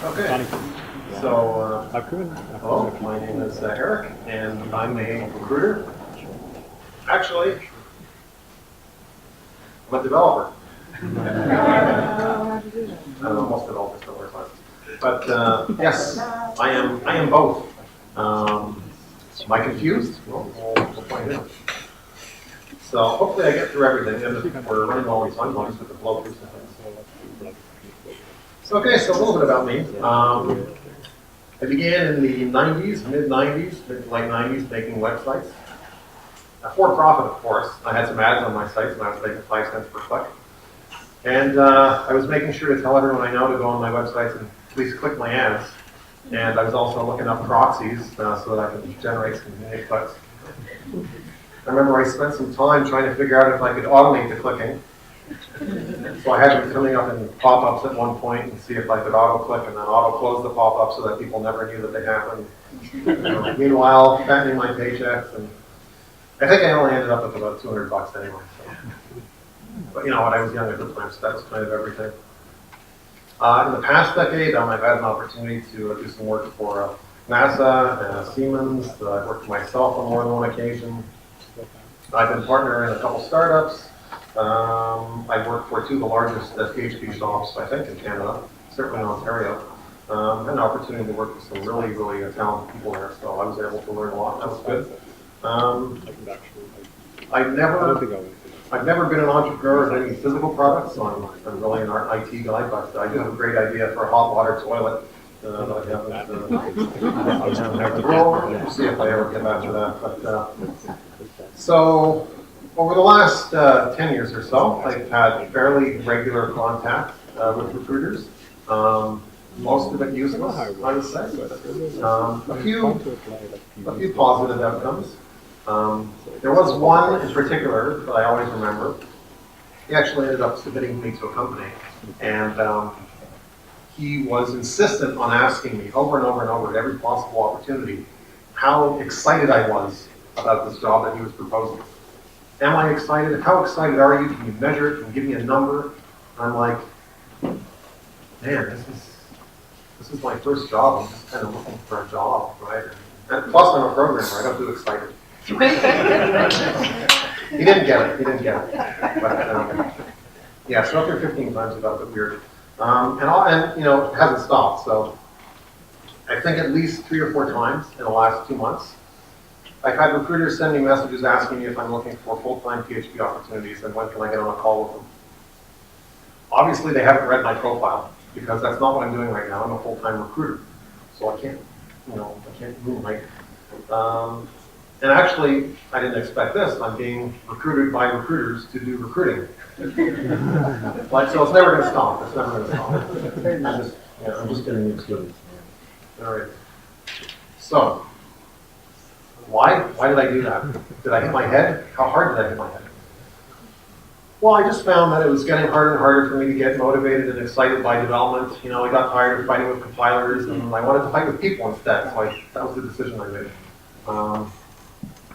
Okay. So, hello, my name is Eric, and I'm a recruiter. Actually, I'm a developer. Most developers don't wear glasses. But yes, I am both. Am I confused? Well, we'll find out. So hopefully I get through everything, and we're running all these timelines with the flow through things. So, okay, so a little bit about me. I began in the 90s, mid-90s, late 90s, making websites. For profit, of course. I had some ads on my sites, and I was making 5 cents per click. And I was making sure to tell everyone I know to go on my websites and please click my ads. And I was also looking up proxies so that I could generate some unique clicks. I remember I spent some time trying to figure out if I could automate the clicking. So I had them coming up in pop-ups at one point and see if I could auto-click and then auto-close the pop-up so that people never knew that they happened. Meanwhile, fattening my paychecks, and I think I only ended up with about $200 anyway. So. But you know what, I was young at the time, so that was kind of everything. In the past decade, I've had an opportunity to do some work for NASA, Siemens. I've worked for myself on more than one occasion. I've been partner in a couple startups. I've worked for 2 of the largest PHP shops, I think, in Canada, certainly in Ontario. Had an opportunity to work with some really, really talented people there, so I was able to learn a lot. That was good. I've never been an entrepreneur of any physical products, so I'm really an IT guy, but I do have a great idea for a hot water toilet. But I haven't we'll see if I ever get back to that. But so over the last 10 years or so, I've had fairly regular contact with recruiters. Most of it useless, I would say. A few positive outcomes. There was one in particular that I always remember. He actually ended up submitting me to a company, and he was insistent on asking me over and over and over at every possible opportunity how excited I was about this job that he was proposing. Am I excited? How excited are you? Can you measure it? Can you give me a number? I'm like, man, this is my first job. I'm just kind of looking for a job, right? And plus, I'm a programmer. I don't do excited. He didn't get it. But, yeah, so after 15 times, it got a bit weird. And you know, it hasn't stopped. So I think at least 3 or 4 times in the last 2 months, I've had recruiters send me messages asking me if I'm looking for full-time PHP opportunities and when can I get on a call with them. Obviously, they haven't read my profile because that's not what I'm doing right now. I'm a full-time recruiter, so I can't moonlight. And actually, I didn't expect this. I'm being recruited by recruiters to do recruiting. So it's never going to stop. It's never going to stop. I'm just getting used to it. All right. So, why did I do that? Did I hit my head? How hard did I hit my head? Well, I just found that it was getting harder and harder for me to get motivated and excited by development. You know, I got tired of fighting with compilers, and I wanted to fight with people instead. So that was the decision I made.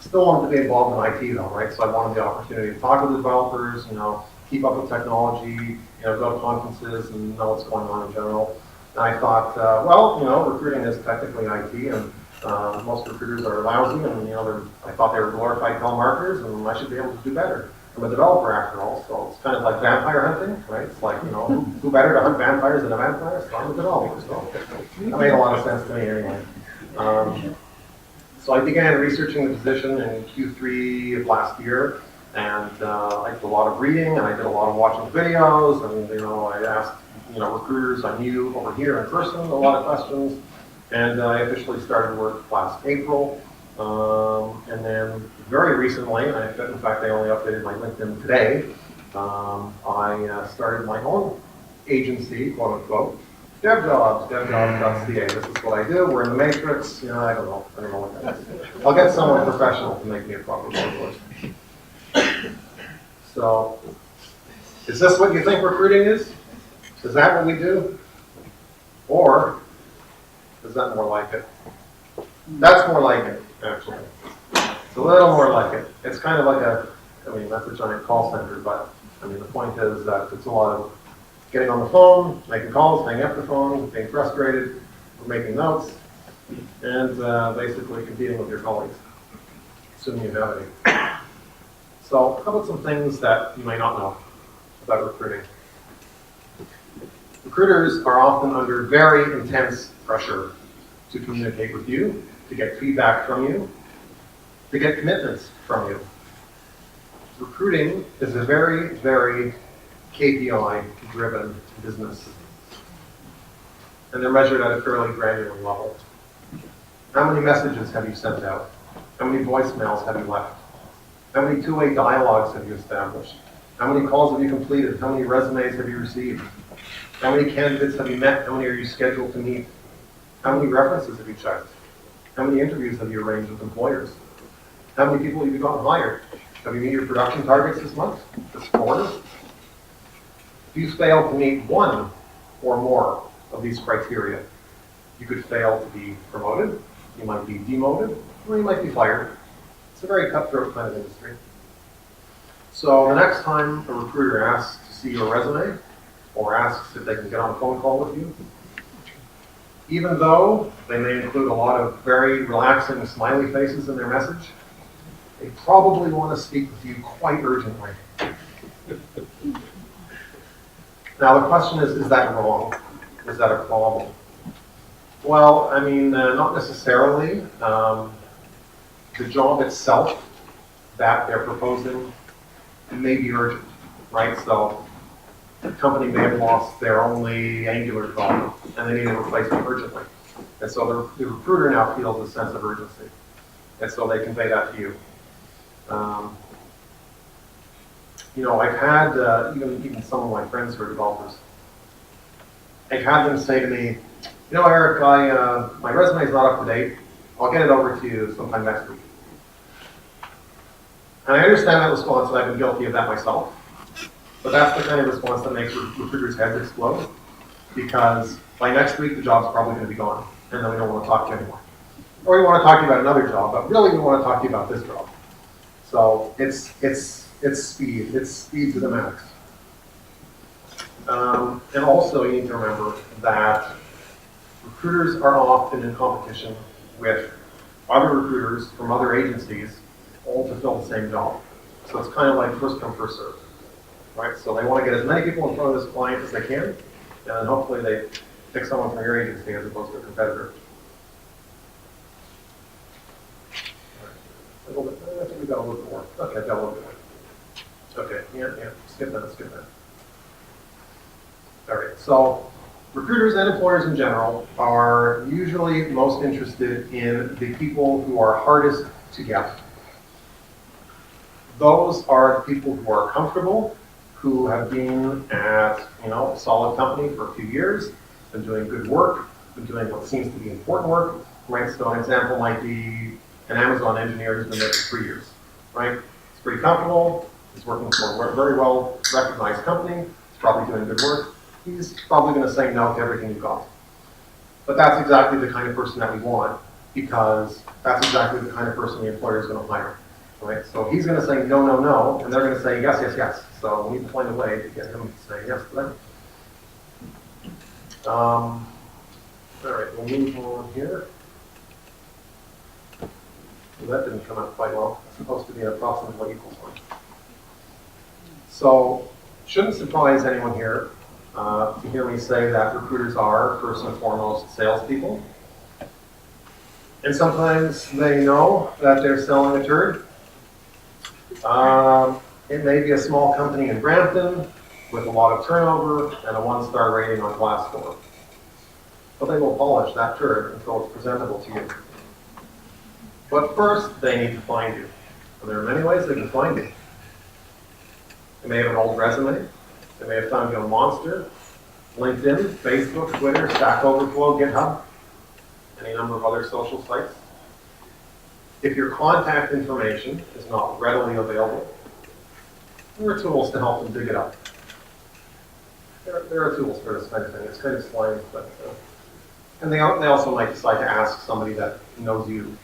Still wanted to be involved in IT though, right? So I wanted the opportunity to talk with developers, you know, keep up with technology, you know, go to conferences and know what's going on in general. And I thought, well, you know, recruiting is technically IT, and most recruiters are lousy, and you know, I thought they were glorified telemarketers, and I should be able to do better. I'm a developer after all, so it's kind of like vampire hunting, right? It's like, you know, who better to hunt vampires than a vampire? So I'm a developer, so that made a lot of sense to me anyway. So I began researching the position in Q3 of last year, and I did a lot of reading, and I did a lot of watching videos, and you know, I asked recruiters I knew over here in person a lot of questions, and I officially started work last April, and then very recently, in fact I only updated my LinkedIn today, I started my own agency, quote unquote. DevTO, DevTO.ca. This is what I do. We're in the matrix. You know, I don't know what that is. I'll get someone professional to make me a proper voice. So, is this what you think recruiting is? Is that what we do? Or is that more like it? That's more like it, actually. It's a little more like it. It's kind of like that's a giant call center, but I mean, the point is that it's a lot of getting on the phone, making calls, hanging up the phone, being frustrated, or making notes, and basically competing with your colleagues, assuming you have any. So how about some things that you might not know about recruiting? Recruiters are often under very intense pressure to communicate with you, to get feedback from you, to get commitments from you. Recruiting is a very, very KPI-driven business, and they're measured at a fairly granular level. How many messages have you sent out? How many voicemails have you left? How many two-way dialogues have you established? How many calls have you completed? How many resumes have you received? How many candidates have you met? How many are you scheduled to meet? How many references have you checked? How many interviews have you arranged with employers? How many people have you gotten hired? Have you met your production targets this month, this quarter? If you fail to meet one or more of these criteria, you could fail to be promoted, you might be demoted, or you might be fired. It's a very cutthroat kind of industry. So the next time a recruiter asks to see your resume, or asks if they can get on a phone call with you, even though they may include a lot of very relaxing smiley faces in their message, they probably want to speak with you quite urgently. Now the question is that wrong? Is that a problem? Well, I mean, not necessarily. The job itself that they're proposing may be urgent, right? So the company may have lost their only Angular developer, and they need a replacement urgently. And so the recruiter now feels a sense of urgency, and so they convey that to you. You know, I've had, even some of my friends who are developers, I've had them say to me, you know, Eric, my resume is not up to date. I'll get it over to you sometime next week. And I understand that response, and I've been guilty of that myself. But that's the kind of response that makes recruiters' heads explode, because by next week, the job's probably going to be gone, and then we don't want to talk to you anymore. Or we want to talk to you about another job, but really we want to talk to you about this job. So it's speed. It's speed to the max. And also you need to remember that recruiters are often in competition with other recruiters from other agencies, all to fill the same job. So it's kind of like first come, first serve, right? So they want to get as many people in front of this client as they can, and then hopefully they pick someone from your agency as opposed to a competitor. I think we got a little bit more. Okay, got a little bit more. Okay, yeah, skip that. All right, so recruiters and employers in general are usually most interested in the people who are hardest to get. Those are the people who are comfortable, who have been at, a solid company for a few years, been doing good work, been doing what seems to be important work, right? So an example might be an Amazon engineer who's been there for 3 years, right? He's pretty comfortable, he's working for a very well recognized company, he's probably doing good work, he's probably going to say no to everything you've got. But that's exactly the kind of person that we want, because that's exactly the kind of person the employer is going to hire, right? So he's going to say no, no, no, and they're going to say yes, yes, yes. So we need to find a way to get him to say yes to them. All right, we'll move on here. Well, that didn't come out quite well. It's supposed to be an approximately equal sign. So, shouldn't surprise anyone here to hear me say that recruiters are, first and foremost, salespeople. And sometimes they know that they're selling a turd. It may be a small company in Brampton with a lot of turnover and a 1-star rating on Glassdoor. But they will polish that turd until it's presentable to you. But first, they need to find you. And there are many ways they can find you. They may have an old resume. They may have found you on Monster, LinkedIn, Facebook, Twitter, Stack Overflow, GitHub, any number of other social sites. If your contact information is not readily available, there are tools to help them dig it up. There are tools for this kind of thing. It's kind of slimy, but and they also might decide to ask somebody that knows you,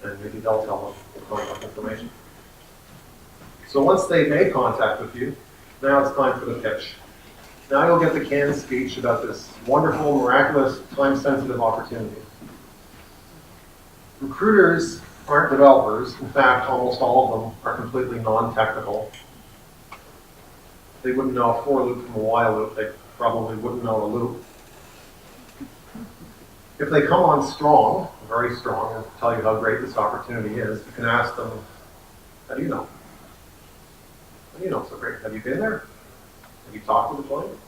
and maybe they'll tell them the contact information. So once they've made contact with you, now it's time for the pitch. Now you'll get the canned speech about this wonderful, miraculous, time-sensitive opportunity. Recruiters aren't developers. In fact, almost all of them are completely non-technical. They wouldn't know a for loop from a while loop. They probably wouldn't know a loop. If they come on strong, very strong, and tell you how great this opportunity is, you can ask them, how do you know? How do you know it's so great? Have you been there? Have you talked to the client?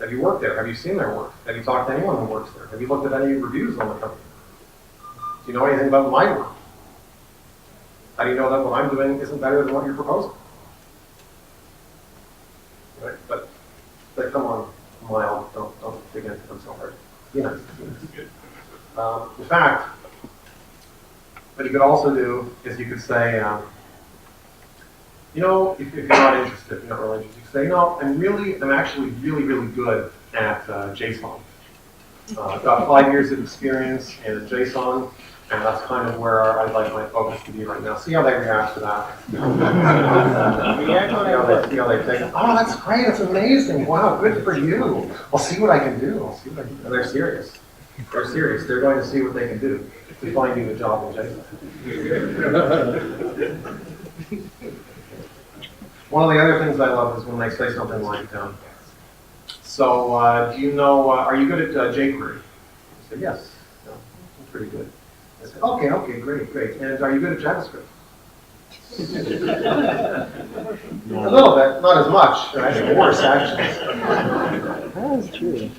Have you worked there? Have you seen their work? Have you talked to anyone who works there? Have you looked at any reviews on the company? Do you know anything about my work? How do you know that what I'm doing isn't better than what you're proposing? Right? But they come on mild, don't dig into them so hard. Be nice. In fact, what you could also do is you could say, you know, if you're not interested, you're not really interested, you could say, you know, I'm actually really good at JSON. I've got 5 years of experience in JSON, and that's kind of where I'd like my focus to be right now. See how they react to that. See how they think, oh, that's great, that's amazing, wow, good for you. I'll see what I can do. I'll see what I can do. And they're serious. They're serious. They're going to see what they can do to find you a job in JSON. One of the other things I love is when they say something like, so do you know, are you good at jQuery? I say, yes, no, I'm pretty good. I say, okay, great. And are you good at JavaScript? A little bit, not as much, right? Worse, actually. That is true.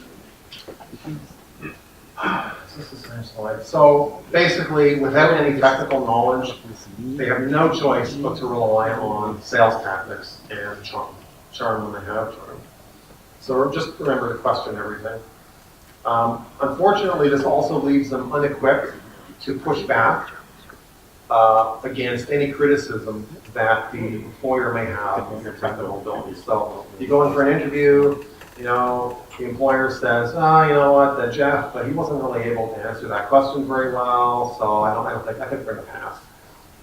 This is the same slide. So basically, without any technical knowledge, they have no choice but to rely on sales tactics and charm. Charm when they have charm. So just remember to question everything. Unfortunately, this also leaves them unequipped to push back against any criticism that the employer may have of your technical abilities. So you go in for an interview, you know, the employer says, oh, you know what, Jeff, but he wasn't really able to answer that question very well, so I don't think I could bring a pass.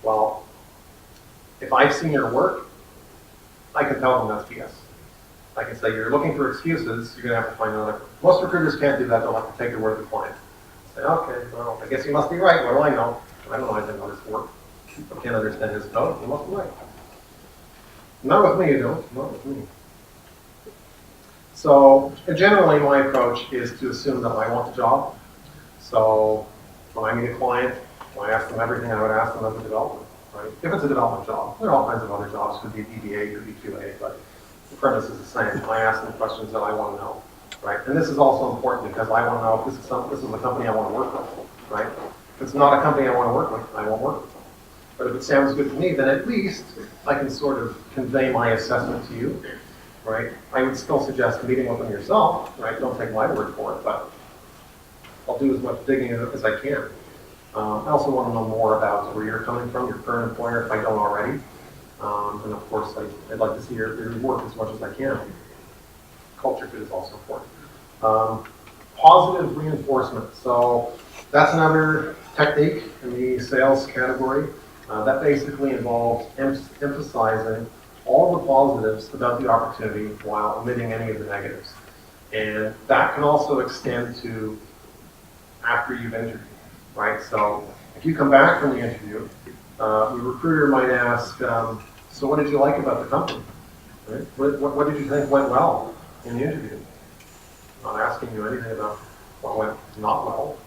Well, if I've seen your work, I can tell them that's BS. I can say, you're looking for excuses, you're going to have to find another. Most recruiters can't do that, they'll have to take their word to the client. Say, okay, well, I guess you must be right, what do I know? I don't know anything about his work. I can't understand his code, you must be right. Not with me, you don't, not with me. So generally my approach is to assume that I want the job. So when I meet a client, I ask them everything I would ask them as a developer, right? If it's a development job, there are all kinds of other jobs, could be DBA, could be QA, but the premise is the same. I ask them questions that I want to know, right? And this is also important because I want to know if this is a company I want to work with, right? If it's not a company I want to work with, I won't work with them. But if it sounds good to me, then at least I can sort of convey my assessment to you, right? I would still suggest meeting with them yourself, right? Don't take my word for it, but I'll do as much digging as I can. I also want to know more about where you're coming from, your current employer, if I don't already. And of course, I'd like to see your work as much as I can. Culture fit is also important. Positive reinforcement. So that's another technique in the sales category. That basically involves emphasizing all the positives about the opportunity while omitting any of the negatives. And that can also extend to after you've interviewed, right? So if you come back from the interview, the recruiter might ask, so what did you like about the company? Right? What did you think went well in the interview? I'm not asking you anything about what went not well.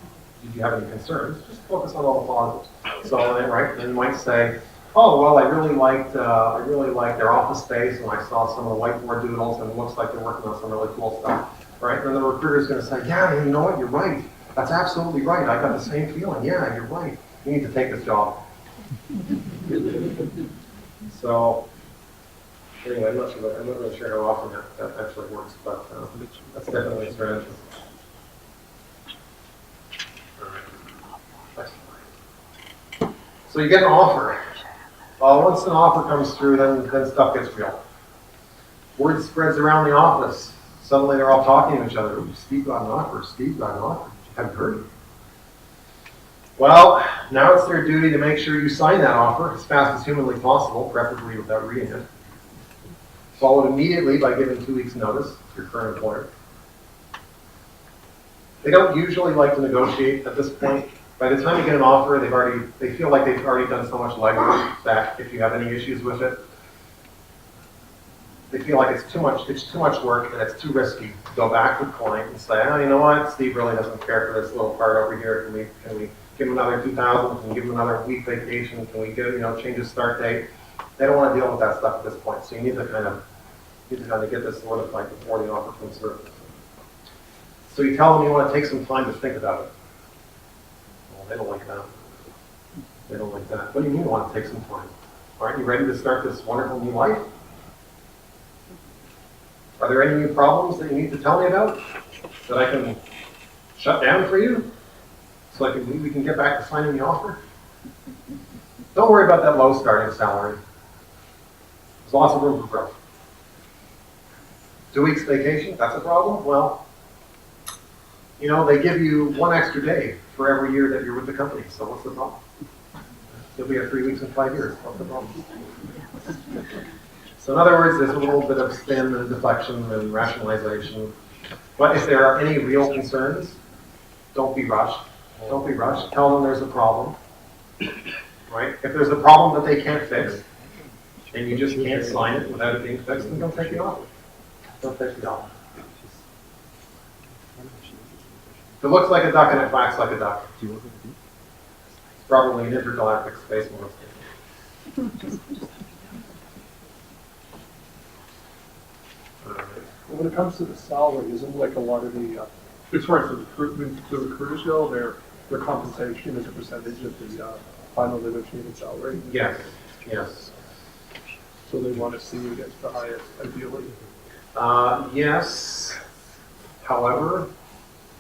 Did you have any concerns? Just focus on all the positives. So then you might say, oh, well, I really liked their office space, and I saw some of the whiteboard doodles, and it looks like they're working on some really cool stuff, right? And then the recruiter is going to say, yeah, you know what, you're right. That's absolutely right. I got the same feeling. Yeah, you're right. You need to take this job. So, anyway, I'm not really sure how often that actually works, but that's definitely a strategy. So you get an offer. Well, once an offer comes through, then stuff gets real. Word spreads around the office. Suddenly they're all talking to each other. Steve got an offer. Steve got an offer. Haven't heard it. Well, now it's their duty to make sure you sign that offer as fast as humanly possible, preferably without reading it. Followed immediately by giving 2 weeks' notice. your current employer. They don't usually like to negotiate at this point. By the time you get an offer, they feel like they've already done so much legwork that if you have any issues with it, they feel like it's too much work and it's too risky to go back to the client and say, oh, you know what, Steve really doesn't care for this little part over here. Can we give him another $2,000? Can we give him another week vacation? Can we change his start date? They don't want to deal with that stuff at this point. So you need to kind of get this solidified before the offer comes through. So you tell them you want to take some time to think about it. Well, they don't like that. They don't like that. What do you mean you want to take some time? Aren't you ready to start this wonderful new life? Are there any new problems that you need to tell me about that I can shut down for you so we can get back to signing the offer? Don't worry about that low starting salary. There's lots of room for growth. 2 weeks vacation, that's a problem? Well, they give you 1 extra day for every year that you're with the company, so what's the problem? You'll be at 3 weeks in 5 years, what's the problem? So in other words, there's a little bit of spin and deflection and rationalization. But if there are any real concerns, don't be rushed. Don't be rushed. Tell them there's a problem. Right? If there's a problem that they can't fix, and you just can't sign it without it being fixed, then don't take the offer. Don't take the offer. If it looks like a duck and it quacks like a duck, it's probably an intergalactic space molestation. When it comes to the salary, isn't like a lot of the, as far as the recruiters go, their compensation is a percentage of the final negotiated salary? Yes, yes. So they want to see you get the highest, ideally? Yes. However,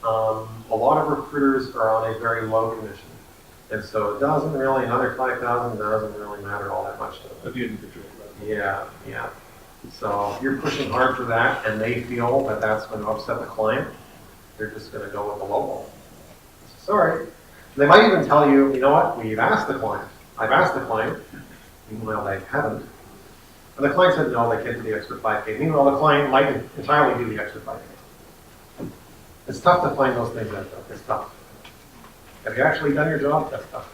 a lot of recruiters are on a very low commission. And so it doesn't really, another $5,000 doesn't really matter all that much to them. At the individual level. Yeah. So if you're pushing hard for that and they feel that that's going to upset the client, they're just going to go with the low ball. Sorry. They might even tell you, you know what, we've asked the client. I've asked the client. Meanwhile, they haven't. And the client said, no, they can't do the extra $5K. Meanwhile, the client might entirely do the extra $5K. It's tough to find those things out, though. It's tough. Have you actually done your job? That's tough.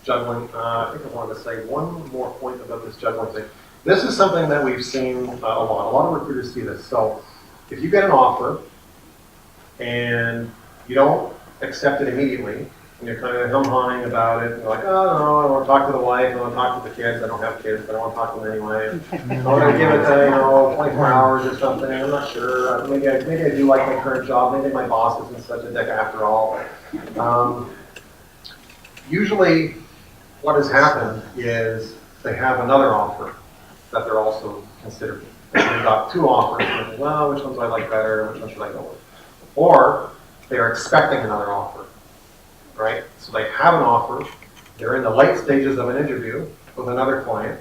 Juggling. I think I wanted to say one more point about this juggling thing. This is something that we've seen a lot. A lot of recruiters see this. So if you get an offer and you don't accept it immediately, and you're kind of hum-hawing about it, and you're like, oh, no, I want to talk to the wife, I want to talk to the kids, I don't have kids, but I want to talk to them anyway. I'm going to give it 24 hours or something, I'm not sure. Maybe I do like my current job, maybe my boss isn't such a dick after all. Usually, what has happened is they have another offer that they're also considering. They've got 2 offers, and think, well, which ones do I like better, which one should I go with? Or they're expecting another offer, right? So they have an offer, they're in the late stages of an interview with another client,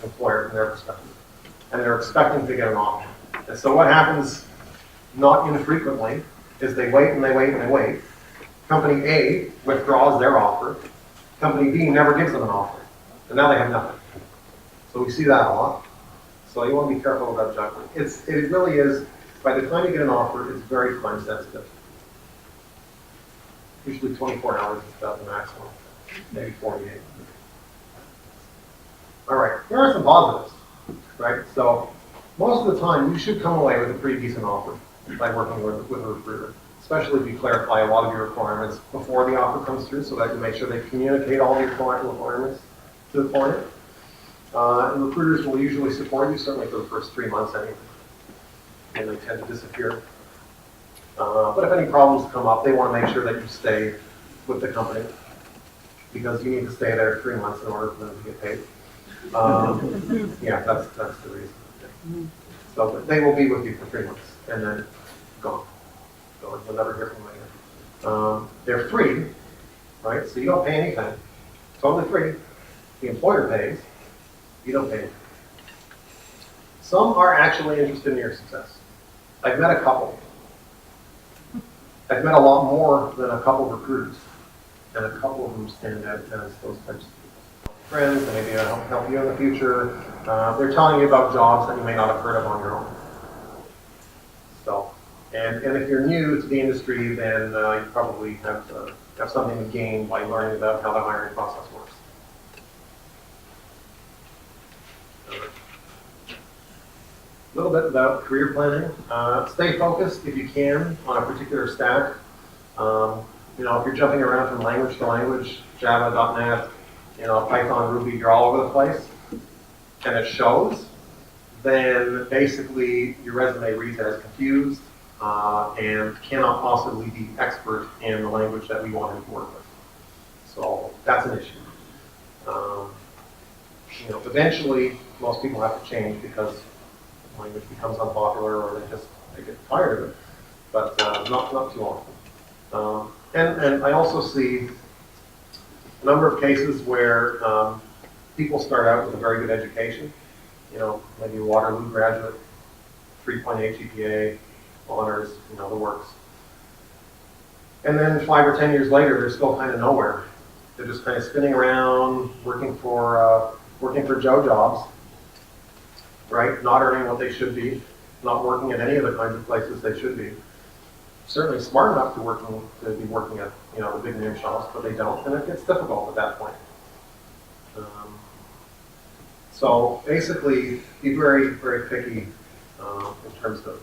employer from their perspective, and they're expecting to get an offer. And so what happens, not infrequently, is they wait and they wait and they wait. Company A withdraws their offer. Company B never gives them an offer. And now they have nothing. So we see that a lot. So you want to be careful about juggling. It really is, by the time you get an offer, it's very time sensitive. Usually 24 hours is about the maximum, maybe 48. All right, there are some positives, right? So most of the time, you should come away with a pretty decent offer by working with a recruiter, especially if you clarify a lot of your requirements before the offer comes through, so that you make sure they communicate all your requirements to the client. And recruiters will usually support you, certainly for the first 3 months anyway, and they tend to disappear. But if any problems come up, they want to make sure that you stay with the company, because you need to stay there 3 months in order for them to get paid. Yeah, that's the reason. So they will be with you for 3 months, and then gone. So you'll never hear from them again. They're free, right? So you don't pay anything. Totally free. The employer pays. You don't pay anything. Some are actually interested in your success. I've met a couple. I've met a lot more than a couple of recruiters, and a couple of them stand out as those types of people. friends, they may be able to help you in the future. They're telling you about jobs that you may not have heard of on your own. So, and if you're new to the industry, then you probably have something to gain by learning about how the hiring process works. A little bit about career planning. Stay focused if you can on a particular stack. You know, if you're jumping around from language to language, Java, .NET, you know, Python, Ruby, you're all over the place, and it shows, then basically your resume reads as confused and cannot possibly be expert in the language that we want him to work with. So that's an issue. You know, eventually most people have to change because language becomes unpopular or they get tired of it, but not too often. And I also see a number of cases where people start out with a very good education, you know, maybe a Waterloo graduate, 3.8 GPA, honors, you know, the works. And then 5 or 10 years later, they're still kind of nowhere. They're just kind of spinning around, working for Joe jobs, right? Not earning what they should be, not working at any of the kinds of places they should be. Certainly smart enough to be working at, you know, the big name shops, but they don't, and it gets difficult at that point. So basically, be very, very picky in terms of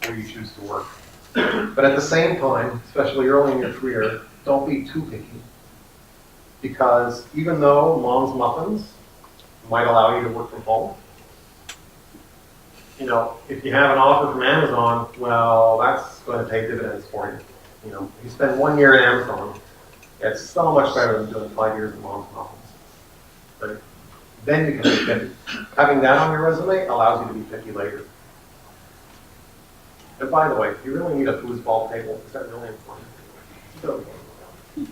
where you choose to work. But at the same time, especially early in your career, don't be too picky. Because even though Mom's Muffins might allow you to work from home, you know, if you have an offer from Amazon, well, that's going to pay dividends for you. You know, if you spend 1 year at Amazon, it's so much better than doing 5 years at Mom's Muffins. Right? Then you can be picky. Having that on your resume allows you to be picky later. And by the way, if you really need a foosball table, is that really important? You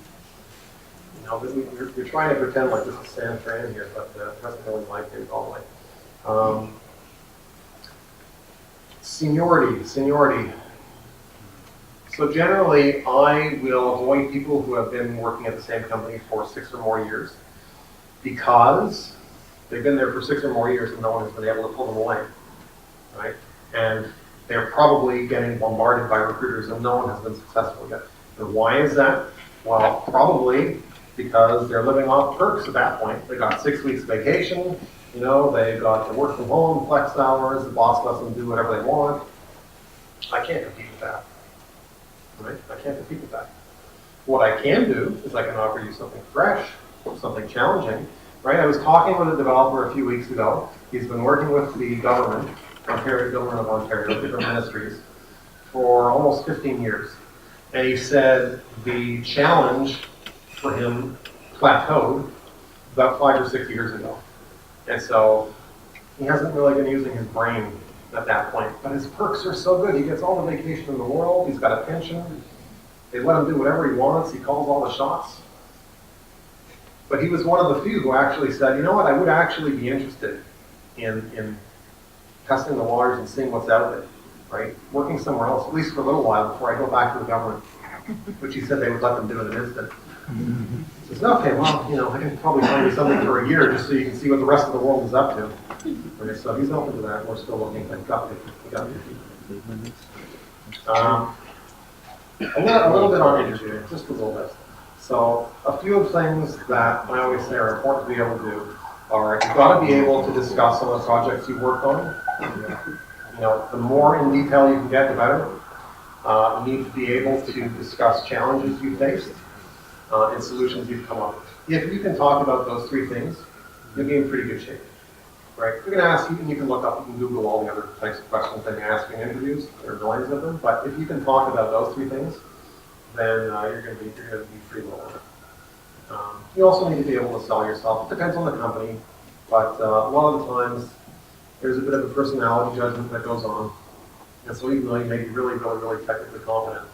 know, you're trying to pretend like this is San Fran here, but it doesn't really like it all the way. Seniority. So generally, I will avoid people who have been working at the same company for 6 or more years because they've been there for 6 or more years and no one has been able to pull them away, right? And they're probably getting bombarded by recruiters and no one has been successful yet. And why is that? Well, probably because they're living off perks at that point. They got 6 weeks vacation, you know, they got to work from home, flex hours, the boss lets them do whatever they want. I can't compete with that, right? I can't compete with that. What I can do is I can offer you something fresh, something challenging, right? I was talking with a developer a few weeks ago. He's been working with the government, government of Ontario, different ministries, for almost 15 years. And he said the challenge for him plateaued about 5 or 6 years ago. And so he hasn't really been using his brain at that point. But his perks are so good. He gets all the vacation in the world. He's got a pension. They let him do whatever he wants. He calls all the shots. But he was one of the few who actually said, you know what, I would actually be interested in testing the waters and seeing what's out there, right? Working somewhere else, at least for a little while before I go back to the government, which he said they would let them do in an instant. He says, okay, well, you know, I can probably find you something for a year just so you can see what the rest of the world is up to. Okay, so he's open to that. We're still looking. Thank God. A little bit on engineering, just a little bit. So a few of the things that I always say are important to be able to do are you've got to be able to discuss some of the projects you've worked on. You know, the more in detail you can get, the better. You need to be able to discuss challenges you faced and solutions you've come up with. If you can talk about those 3 things, you'll be in pretty good shape. Right? You're going to ask, and you can look up, you can Google all the other types of questions that you ask in interviews. There are millions of them, but if you can talk about those 3 things, then you're going to be pretty well on it. You also need to be able to sell yourself. It depends on the company, but a lot of the times there's a bit of a personality judgment that goes on. And so even though you may be really, really, really technically competent,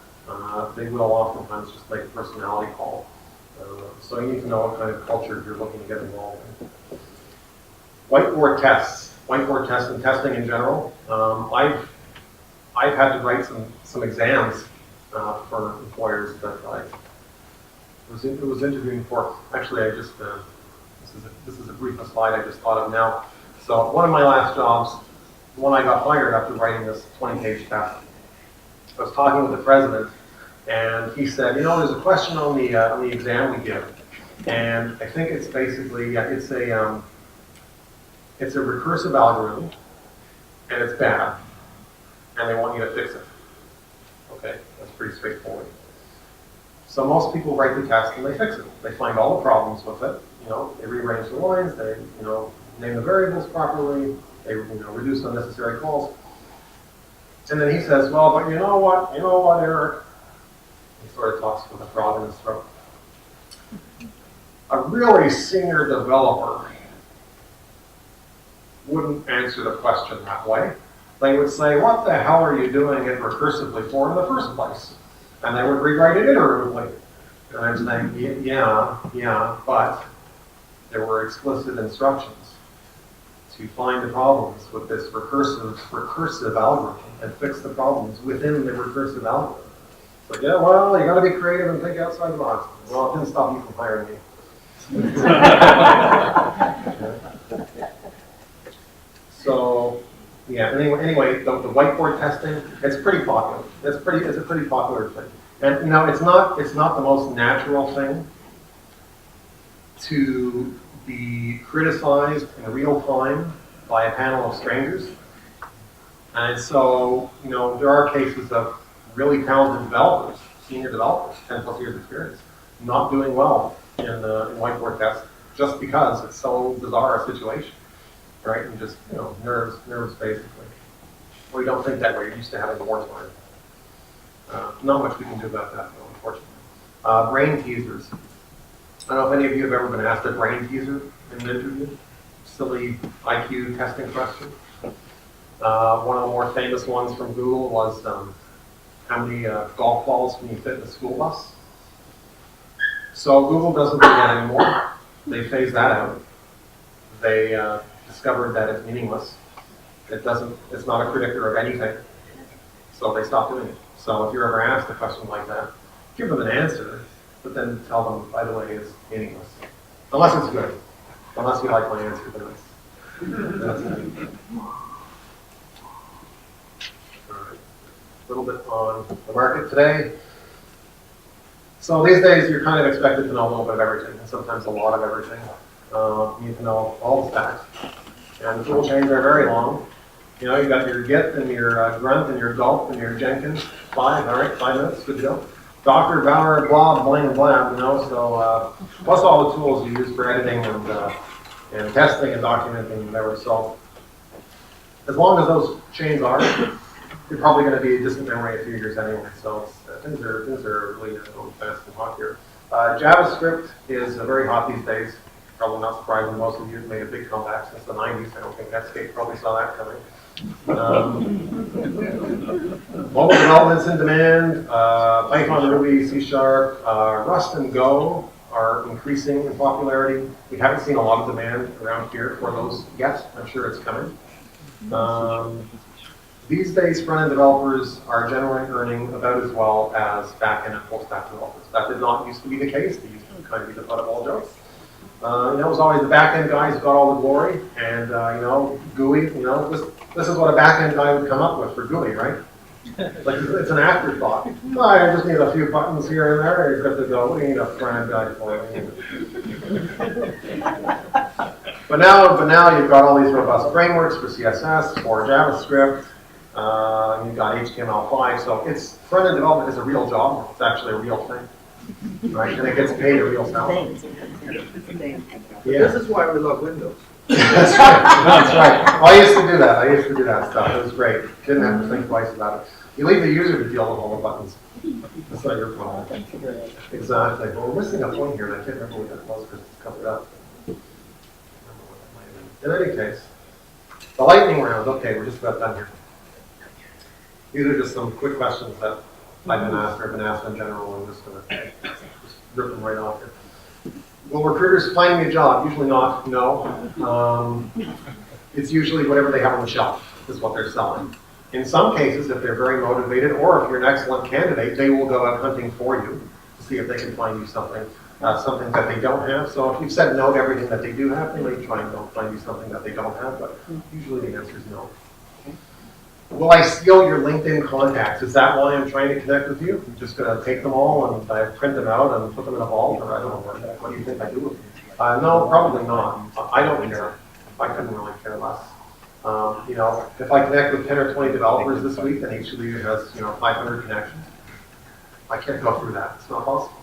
they will oftentimes just make a personality call. So you need to know what kind of culture you're looking to get involved in. Whiteboard tests and testing in general. I've had to write some exams for employers that I was interviewing for. Actually, I just this is a brief aside I just thought of now. So one of my last jobs, when I got hired after writing this 20-page test, I was talking with the president, and he said, you know, there's a question on the exam we give, and I think it's basically, yeah, it's a recursive algorithm, and it's bad, and they want you to fix it. Okay, that's pretty straightforward. So most people write the test and they fix it. They find all the problems with it. You know, they rearrange the lines, they, you know, name the variables properly, they, you know, reduce unnecessary calls. And then he says, well, but you know what, Eric? He sort of talks with a frog in his throat. A really senior developer wouldn't answer the question that way. They would say, what the hell are you doing it recursively for in the first place? And they would rewrite it iteratively. And I'm saying, yeah, but there were explicit instructions to find the problems with this recursive algorithm and fix the problems within the recursive algorithm. It's like, yeah, well, you got to be creative and think outside the box. Well, it didn't stop you from hiring me. So, yeah. Anyway, the whiteboard testing, it's pretty popular. It's a pretty popular thing. And you know, it's not the most natural thing to be criticized in real time by a panel of strangers. And so, you know, there are cases of really talented developers, senior developers, 10+ years experience, not doing well in whiteboard tests just because it's so bizarre a situation, right? And just, you know, nerves basically. Well, you don't think that way. You're used to having more time. Not much we can do about that, though, unfortunately. Brain teasers. I don't know if any of you have ever been asked a brain teaser in an interview. Silly IQ testing question. One of the more famous ones from Google was how many golf balls can you fit in a school bus? So Google doesn't do that anymore. They phased that out. They discovered that it's meaningless. It's not a predictor of anything. So they stopped doing it. So if you're ever asked a question like that, give them an answer, but then tell them, by the way, it's meaningless. Unless it's good. Unless you like my answer, then that's it. All right. A little bit on the market today. So these days, you're kind of expected to know a little bit of everything, and sometimes a lot of everything. You need to know all the stacks. And the tool chains are very long. You know, you got your Git and your Grunt and your Gulp and your Jenkins. 5 minutes, good to go. Docker, Bower, Blob, Bling, Blab, you know, so plus all the tools you use for editing and testing and documenting and whatever. So as long as those chains are, you're probably going to be a distant memory in a few years anyway. So things are really going fast and hot here. JavaScript is very hot these days. Probably not surprising. Most of you have made a big comeback since the 90s. I don't think Netscape probably saw that coming. Mobile development's in demand. Python, Ruby, C#, Rust, and Go are increasing in popularity. We haven't seen a lot of demand around here for those yet. I'm sure it's coming. These days, front-end developers are generally earning about as well as back-end and full-stack developers. That did not used to be the case. They used to kind of be the butt of all jokes. You know, it was always the back-end guys who got all the glory, and you know, GUI. You know, this is what a back-end guy would come up with for GUI, right? Like it's an afterthought. Oh, I just need a few buttons here and there. You're good to go. What do you need a front-end guy for? But now you've got all these robust frameworks for CSS, for JavaScript. You've got HTML5. So it's front-end development is a real job. It's actually a real thing, right? And it gets paid a real salary. Yeah. This is why we love Windows. That's right. That's right. Well, I used to do that. I used to do that stuff. It was great. Didn't have to think twice about it. You leave the user to deal with all the buttons. That's not your problem. Exactly. Well, we're missing a point here, and I can't remember what that was because it's covered up. In any case, the lightning round. Okay, we're just about done here. These are just some quick questions that I've been asked or have been asked in general. I'm just going to just rip them right off here. Will recruiters find me a job? Usually not, no. It's usually whatever they have on the shelf is what they're selling. In some cases, if they're very motivated or if you're an excellent candidate, they will go out hunting for you to see if they can find you something. some things that they don't have. So if you've said no to everything that they do have, they may try and go find you something that they don't have, but usually the answer is no. Will I steal your LinkedIn contacts? Is that why I'm trying to connect with you? I'm just going to take them all and I print them out and put them in a vault, or I don't know what do you think I do with them? No, probably not. I don't care. I couldn't really care less. You know, if I connect with 10 or 20 developers this week and each of you has, 500 connections, I can't go through that. It's not possible.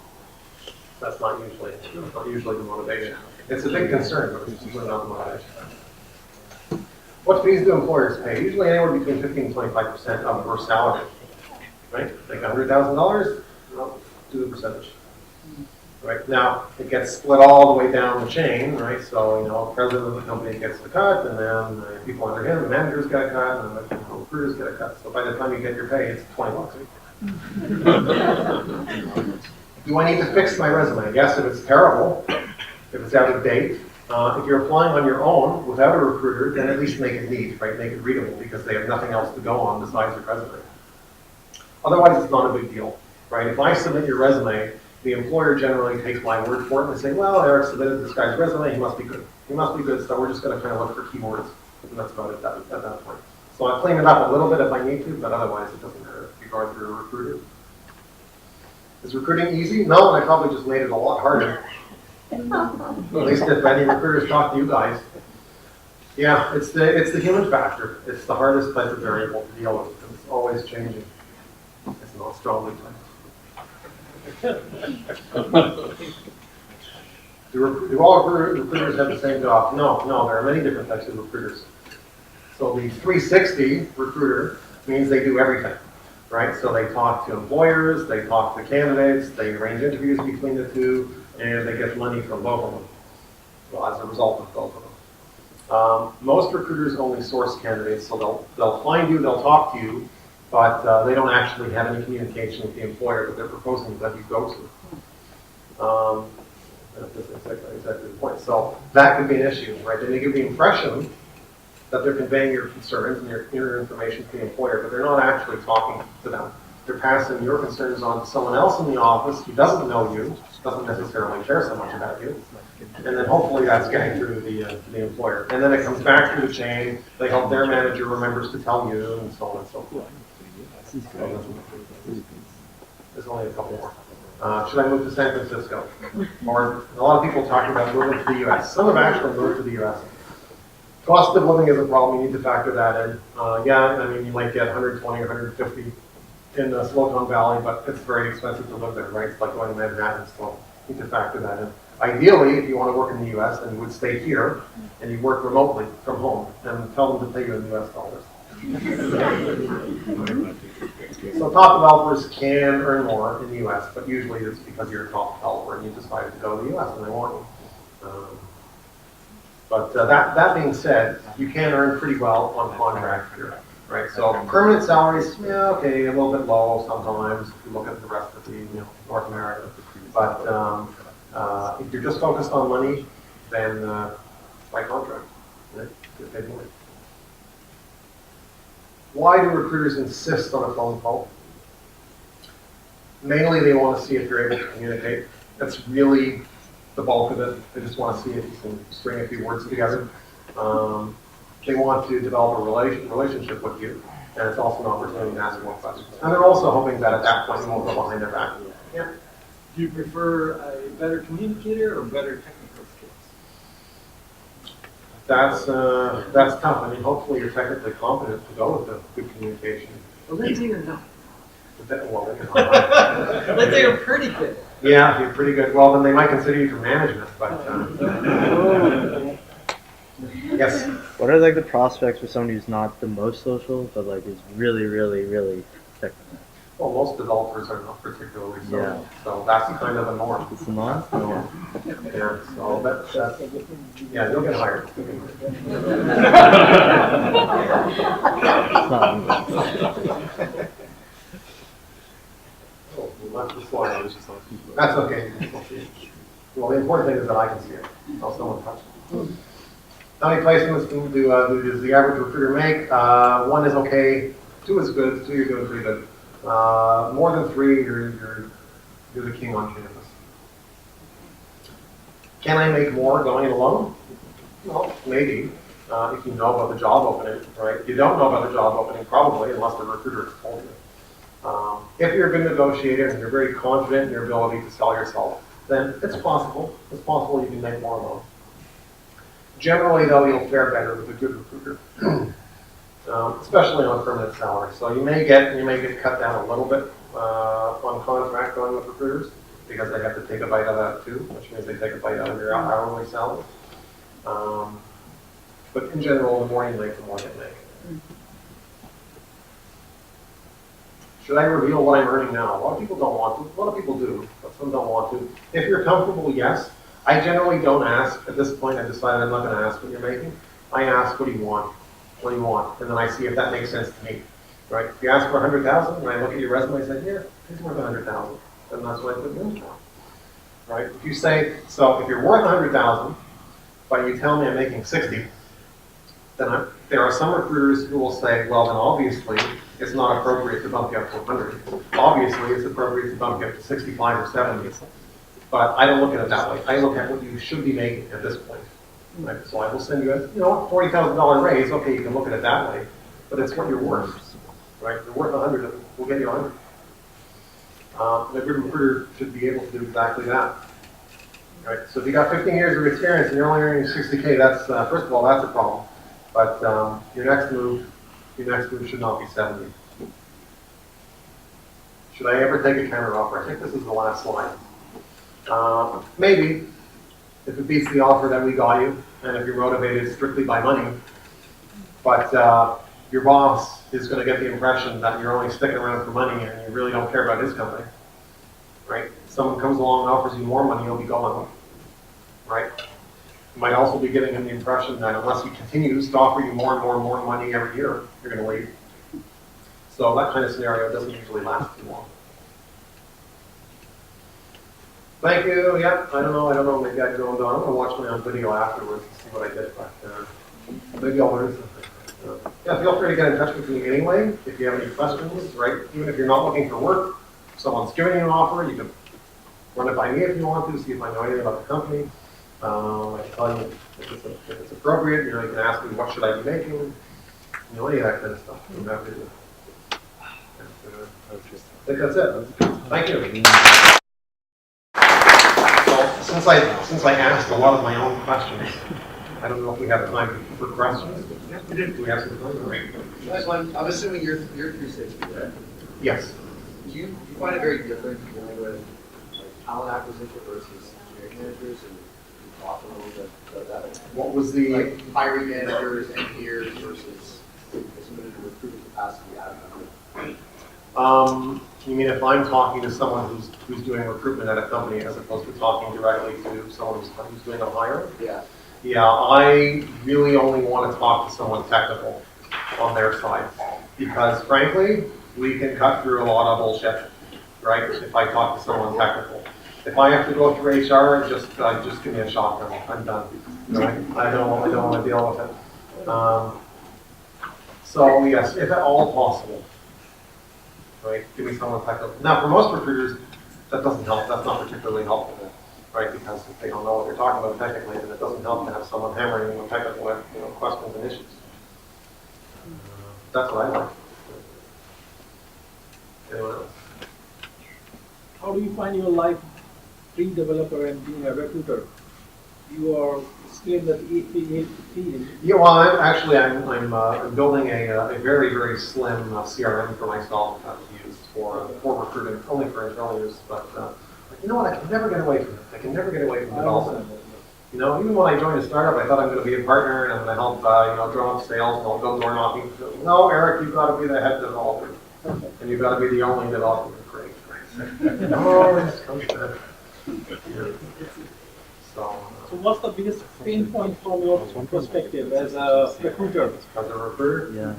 That's not usually the motivation. It's a big concern, but it's usually not the motivation. What fees do employers pay? Usually anywhere between 15 and 25% of their salary. Right? Like $100,000, well, do the percentage. Right? Now, it gets split all the way down the chain, right? So, the president of the company gets the cut, and then the people under him, the managers get a cut, and the recruiters get a cut. So by the time you get your pay, it's $20. Do I need to fix my resume? Yes, if it's terrible, if it's out of date. If you're applying on your own without a recruiter, then at least make it neat, right? Make it readable because they have nothing else to go on besides your resume. Otherwise, it's not a big deal, right? If I submit your resume, the employer generally takes my word for it and they say, well, Eric submitted this guy's resume, he must be good. He must be good, so we're just going to kind of look for keywords, and that's about it at that point. So I clean it up a little bit if I need to, but otherwise it doesn't hurt if you go through a recruiter. Is recruiting easy? No, and I probably just made it a lot harder. At least if any recruiters talk to you guys. Yeah, it's the human factor. It's the hardest type of variable to deal with. It's always changing. It's not strongly typed. Do all recruiters have the same job? No, there are many different types of recruiters. So the 360 recruiter means they do everything, right? So they talk to employers, they talk to candidates, they arrange interviews between the two, and they get money from both of them. Well, as a result of both of them. Most recruiters only source candidates, so they'll find you, they'll talk to you, but they don't actually have any communication with the employer that they're proposing that you go to. That's exactly the point. So that could be an issue, right? They may give the impression that they're conveying your concerns and your information to the employer, but they're not actually talking to them. They're passing your concerns on to someone else in the office who doesn't know you, doesn't necessarily care so much about you, and then hopefully that's getting through the employer. And then it comes back through the chain. They hope their manager remembers to tell you, and so on and so forth. There's only a couple more. Should I move to San Francisco? Or a lot of people talk about moving to the U.S. Some have actually moved to the U.S. Cost of living is a problem. You need to factor that in. You might get 120 or 150 in Silicon Valley, but it's very expensive to live there, right? It's like going to Manhattan, so you need to factor that in. Ideally, if you want to work in the U.S., then you would stay here and you work remotely from home and tell them to pay you in U.S. dollars. So top developers can earn more in the U.S., but usually it's because you're a top developer and you decided to go to the U.S. and they want you. But that being said, you can earn pretty well on contract here, right? So permanent salaries, a little bit low sometimes if you look at the rest of the North America. But if you're just focused on money, then by contract, right? Get paid more. Why do recruiters insist on a phone call? Mainly they want to see if you're able to communicate. That's really the bulk of it. They just want to see if you can string a few words together. They want to develop a relationship with you, and it's also an opportunity to ask more questions. And they're also hoping that at that point you won't go behind their back. Yeah. Do you prefer a better communicator or better technical skills? That's tough. I mean, hopefully you're technically competent to go with the good communication. Well, let's say you're not. Well, Let's say you're pretty good. Yeah, you're pretty good. Well, then they might consider you for management, but yes. What are like the prospects for someone who's not the most social, but like is really, really, really technical? Well, most developers are not particularly so. Yeah. So that's kind of the norm. It's the norm? Yeah. So that's you'll get hired. It's not. That's okay. Well, the important thing is that I can see it. I'll someone touch it. How many placements does the average recruiter make? 1 is okay, 2 is good, 2 you're doing pretty good. More than 3, you're the king on campus. Can I make more going it alone? Well, maybe, if you know about the job opening, right? If you don't know about the job opening, probably, unless the recruiter has told you. If you're a good negotiator and you're very confident in your ability to sell yourself, then it's possible. It's possible you can make more alone. Generally, though, you'll fare better with a good recruiter, especially on a permanent salary. So you may get cut down a little bit on contract going with recruiters because they have to take a bite out of that too, which means they take a bite out of your hourly salary. But in general, the more you make, the more you make. Should I reveal what I'm earning now? A lot of people don't want to. A lot of people do, but some don't want to. If you're comfortable, yes. I generally don't ask. At this point, I decided I'm not going to ask what you're making. I ask, what do you want? What do you want? And then I see if that makes sense to me. Right? If you ask for 100,000, and I look at your resume and say, here, it's worth 100,000. Then that's what I put you in for. Right? If you say, so if you're worth 100,000, but you tell me I'm making 60, then there are some recruiters who will say, well, then obviously it's not appropriate to bump you up to 100. Obviously, it's appropriate to bump you up to 65 or 70. But I don't look at it that way. I look at what you should be making at this point. Right? So I will send you a $40,000 raise. Okay, you can look at it that way, but it's what you're worth. Right? If you're worth 100, we'll get you 100. And a good recruiter should be able to do exactly that. Right? So if you got 15 years of experience and you're only earning 60K, that's first of all, that's a problem. But your next move should not be 70. Should I ever take a counter offer? I think this is the last slide. Maybe, if it beats the offer that we got you, and if you're motivated strictly by money, but your boss is going to get the impression that you're only sticking around for money and you really don't care about his company, right? Someone comes along and offers you more money, you'll be going, right? You might also be giving him the impression that unless he continues to offer you more and more and more money every year, you're going to leave. So that kind of scenario doesn't usually last too long. Thank you. Yeah, I don't know. Maybe I can go on. I'm going to watch my own video afterwards to see what I did. But maybe I'll learn something. Yeah, feel free to get in touch with me anyway if you have any questions. Right? Even if you're not looking for work, if someone's giving you an offer, you can run it by me if you want to, see if I know anything about the company. I can tell you if it's appropriate. You can ask me what should I be making. Any of that kind of stuff. I'm happy to do. I think that's it. Thank you. Since I asked a lot of my own questions, I don't know if we have time for questions. Yes, we did. Do we have some time? Right. I'm assuming you're 360, right? Yes. Do you find it very different dealing with talent acquisition versus engineering managers and talk a little bit about that? What was the Hiring managers, engineers versus someone in a recruiting capacity? I don't know. You mean if I'm talking to someone who's doing recruitment at a company as opposed to talking directly to someone who's doing a hire? Yeah. Yeah, I really only want to talk to someone technical on their side because frankly, we can cut through a lot of bullshit, right? If I talk to someone technical. If I have to go through HR, just give me a shotgun. I'm done. Right? I don't want to deal with it. So yes, if at all possible. Right? Give me someone technical. Now, for most recruiters, that doesn't help. That's not particularly helpful, right? Because if they don't know what they're talking about technically, then it doesn't help to have someone hammering them with technical, questions and issues. That's what I like. Anyone else? How do you find your life being developer and being a recruiter? You are still in the field. Yeah, well, I'm building a very, very slim CRM for myself to use for recruiting, only for internal use. But you know what? I can never get away from it. I can never get away from development. You know, even when I joined a startup, I thought I'm going to be a partner and I'm going to help, drum up sales and I'll go door knocking. No, Eric, you've got to be the head developer, and you've got to be the only developer. Great. No, it's comes to So what's the biggest pain point from your perspective as a recruiter? As a recruiter, Yeah.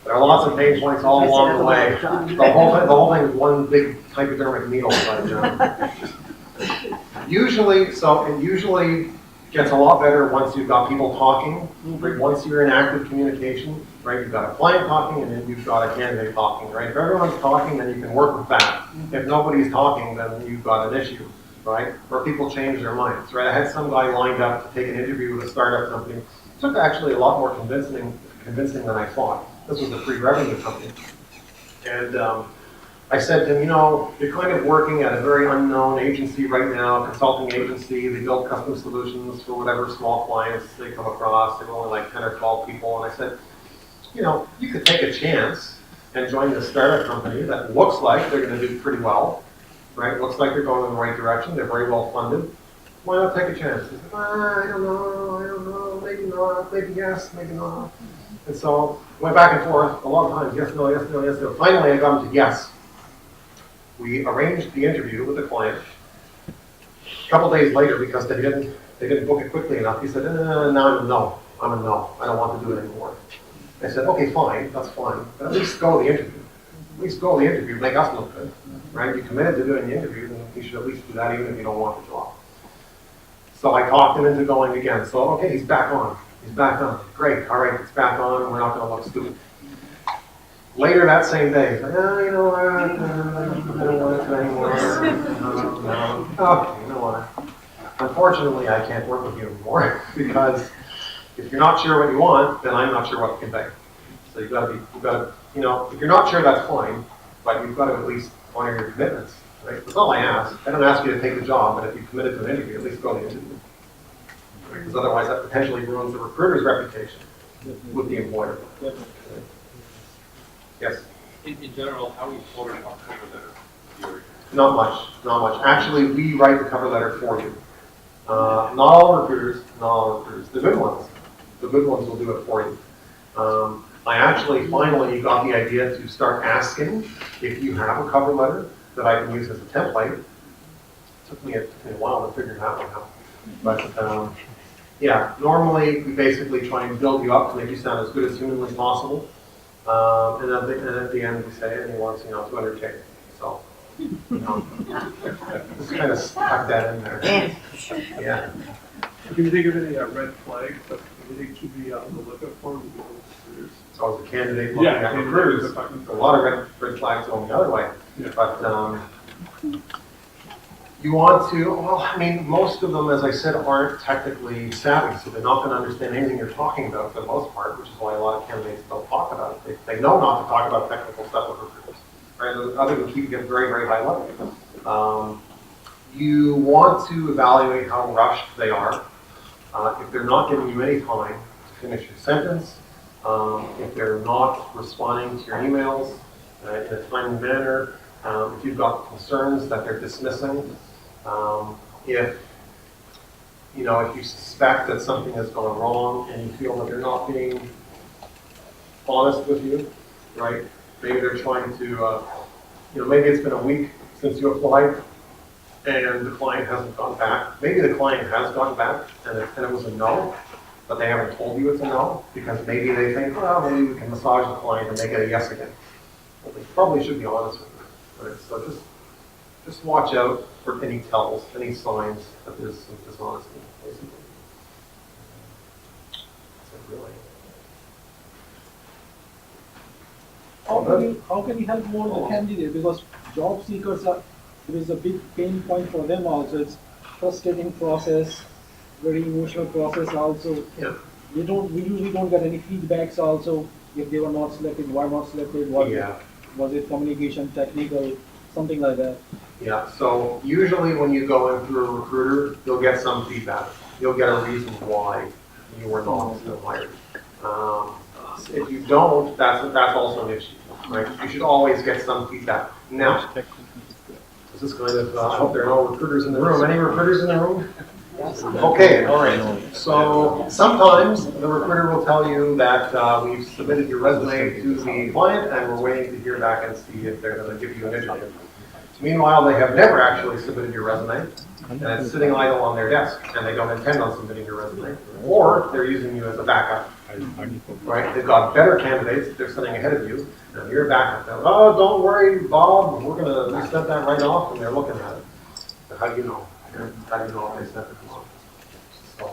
there are lots of pain points all along the way. The whole thing is one big hypodermic needle. But, usually gets a lot better once you've got people talking. Right? Once you're in active communication, right? You've got a client talking and then you've got a candidate talking, right? If everyone's talking, then you can work with that. If nobody's talking, then you've got an issue. right? Or people change their minds, right? I had some guy lined up to take an interview with a startup company. It took actually a lot more convincing than I thought. This was a pre-revenue company. And I said to him, you know, you're kind of working at a very unknown agency right now, consulting agency. They build custom solutions for whatever small clients they come across. They're only like 10 or 12 people. And I said, you know, you could take a chance and join this startup company that looks like they're going to do pretty well, right? Looks like they're going in the right direction. They're very well funded. Why not take a chance? He said, I don't know, maybe not, maybe yes, maybe not. And so went back and forth a lot of times, yes, no, yes, no, yes, no. Finally, I got him to yes. We arranged the interview with the client. A couple days later, because they didn't book it quickly enough, he said, now I'm a no. I'm a no. I don't want to do it anymore. I said, okay, fine, that's fine. But at least go to the interview. At least go to the interview, make us look good, right? You committed to doing the interview, then you should at least do that even if you don't want the job. So I talked him into going again. So, okay, he's back on. He's back on. Great, all right, it's back on. We're not going to look stupid. Later that same day, he's like, you know what, I don't want to do anymore. No. Okay, you know what? Unfortunately, I can't work with you anymore because if you're not sure what you want, then I'm not sure what to convey. So you've got to, you know, if you're not sure, that's fine, but you've got to at least honor your commitments, right? That's all I ask. I don't ask you to take the job, but if you committed to an interview, at least go to the interview. Because otherwise that potentially ruins the recruiter's reputation with the employer. Yes? In general, how important are cover letter? Not much, not much. Actually, we write the cover letter for you. Not all recruiters. The good ones will do it for you. I actually finally got the idea to start asking if you have a cover letter that I can use as a template. It took me a while to figure that one out. But yeah, normally we basically try and build you up to make you sound as good as humanly possible. And at the end we say, and he wants, you know, 200K. So, you know, just kind of stuck that in there. Yeah. Can you think of any red flags that you think should be on the lookout for with recruiters? So as a candidate looking at recruiters, a lot of red flags going the other way. Yeah. But you want to, well, I mean, most of them, as I said, aren't technically savvy, so they're not going to understand anything you're talking about for the most part, which is why a lot of candidates don't talk about it. They know not to talk about technical stuff with recruiters, right? Other than keeping it very, very high level. You want to evaluate how rushed they are. If they're not giving you any time to finish your sentence, if they're not responding to your emails in a timely manner, if you've got concerns that they're dismissing, if you suspect that something has gone wrong and you feel that they're not being honest with you, right? Maybe they're trying to, maybe it's been a week since you applied and the client hasn't gone back. Maybe the client has gone back and it was a no, but they haven't told you it's a no because maybe they think, well, maybe we can massage the client and make it a yes again. Well, they probably should be honest with you, right? So just watch out for any tells, any signs that there's some dishonesty, basically. That's it, really. How can you help more the candidate? Because job seekers there is a big pain point for them also. It's frustrating process, very emotional process also. Yeah. We usually don't get any feedbacks also if they were not selected, why not selected, was it communication, technical, something like that. Yeah, so usually when you go in through a recruiter, you'll get some feedback. You'll get a reason why you were not still hired. If you don't, that's also an issue, right? You should always get some feedback. Now, this is kind of, I hope there are no recruiters in the room. Any recruiters in the room? Okay, all right. So sometimes the recruiter will tell you that we've submitted your resume to the client and we're waiting to hear back and see if they're going to give you an interview. Meanwhile, they have never actually submitted your resume and it's sitting idle on their desk and they don't intend on submitting your resume, or they're using you as a backup. Right? They've got better candidates that they're sitting ahead of you, and you're a backup. They're, oh, don't worry, Bob, we sent that right off, and they're looking at it. So how do you know? How do you know if they sent it off? So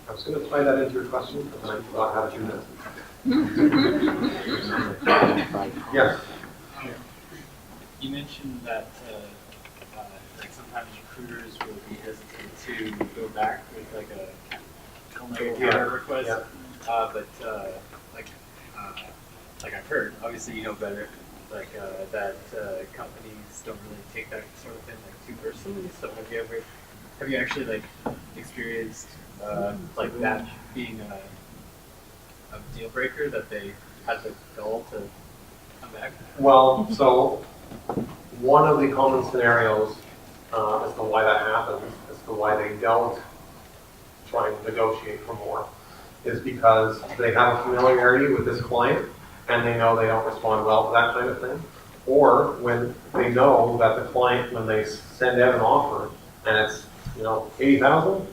I was going to tie that into your question, but then I forgot how to do that. Yes. You mentioned that like sometimes recruiters will be hesitant to go back with like a Yeah, counter request. yeah. But like I've heard, obviously you know better, like that companies don't really take that sort of thing like too personally. So have you actually like experienced like that being a deal breaker that they had the goal to come back? Well, so one of the common scenarios as to why that happens, as to why they don't try and negotiate for more, is because they have a familiarity with this client and they know they don't respond well to that kind of thing. Or when they know that the client, when they send out an offer and it's, 80,000,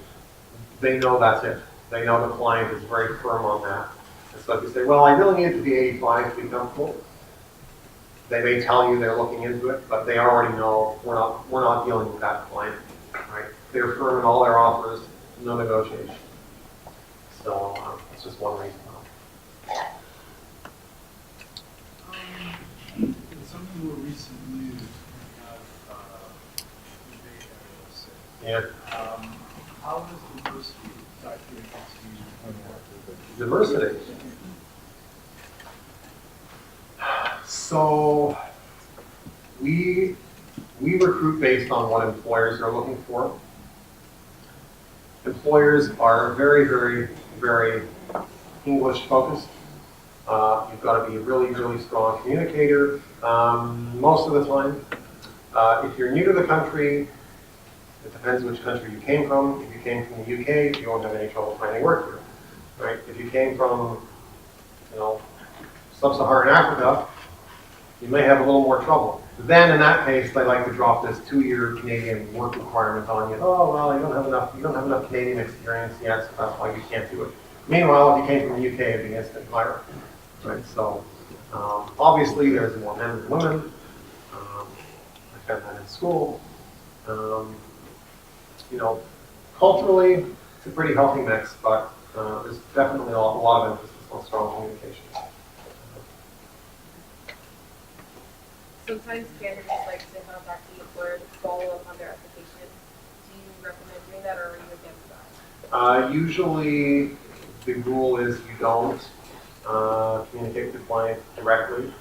they know that's it. They know the client is very firm on that. And so if you say, well, I really need it to be 85 to be comfortable, they may tell you they're looking into it, but they already know we're not dealing with that client, right? They're firm in all their offers, no negotiation. So it's just one reason. Something more recently have the Bay Area, let's say. Yeah. How does diversity factor into Diversity. So we recruit based on what employers are looking for. Employers are very, very, very English focused. You've got to be a really, really strong communicator most of the time. If you're new to the country, it depends which country you came from. If you came from the UK, you won't have any trouble finding work here, right? If you came from, sub-Saharan Africa, you may have a little more trouble. Then in that case, they like to drop this 2-year Canadian work requirement on you. Oh, well, you don't have enough Canadian experience yet, so that's why you can't do it. Meanwhile, if you came from the UK, it'd be instant hire, right? So obviously, there's more men than women. I found that in school. Culturally, it's a pretty healthy mix, but there's definitely a lot of emphasis on strong communication. Sometimes candidates like to contact the employer to follow up on their application. Do you recommend doing that, or are you against that? Usually, the rule is you don't communicate with the client directly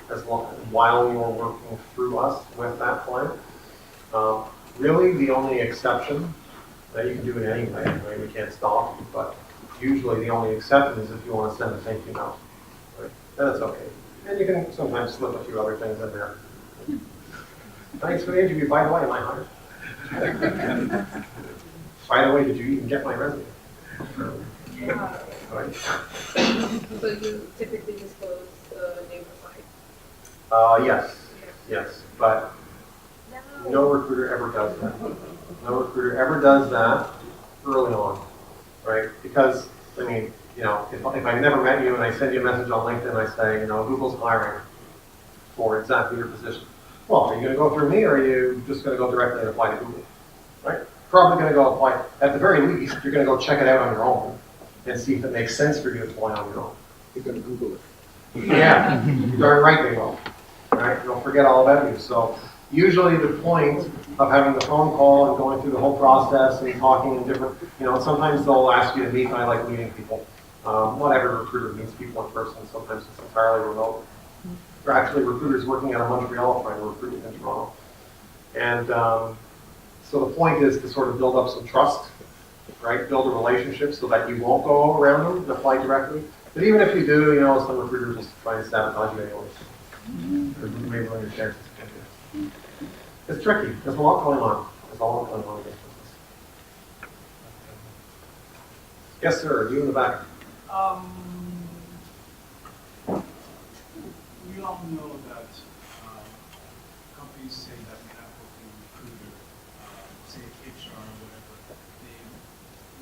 while you're working through us with that client. Really, the only exception, you can do it anyway, right? We can't stop you, but usually the only exception is if you want to send a thank you note, right? Then it's okay. And you can sometimes slip a few other things in there. Thanks for the interview. By the way, am I hired? By the way, did you even get my resume? Right. So you typically disclose the name of the client? Yes, but no recruiter ever does that. No recruiter ever does that early on, right? Because, if I never met you and I send you a message on LinkedIn, I say, Google's hiring for exactly your position. Well, are you going to go through me, or are you just going to go directly and apply to Google, right? Probably going to go apply. At the very least, you're going to go check it out on your own and see if it makes sense for you to apply on your own. You're gonna Google it. Yeah, you're darn right they will. Right? They'll forget all about you. So usually the point of having the phone call and going through the whole process and talking in different, sometimes they'll ask you to meet, and I like meeting people. Not every recruiter meets people in person. Sometimes it's entirely remote. There are actually recruiters working out of Montreal trying to recruit in Toronto. And so the point is to sort of build up some trust, right? Build a relationship so that you won't go around them and apply directly. But even if you do, some recruiters will try and sabotage you anyways. Maybe on your chances. It's tricky. There's a lot going on. There's a lot going on in this business. Yes, sir. You in the back. We all know that companies say that we have a recruiter, say HR or whatever, they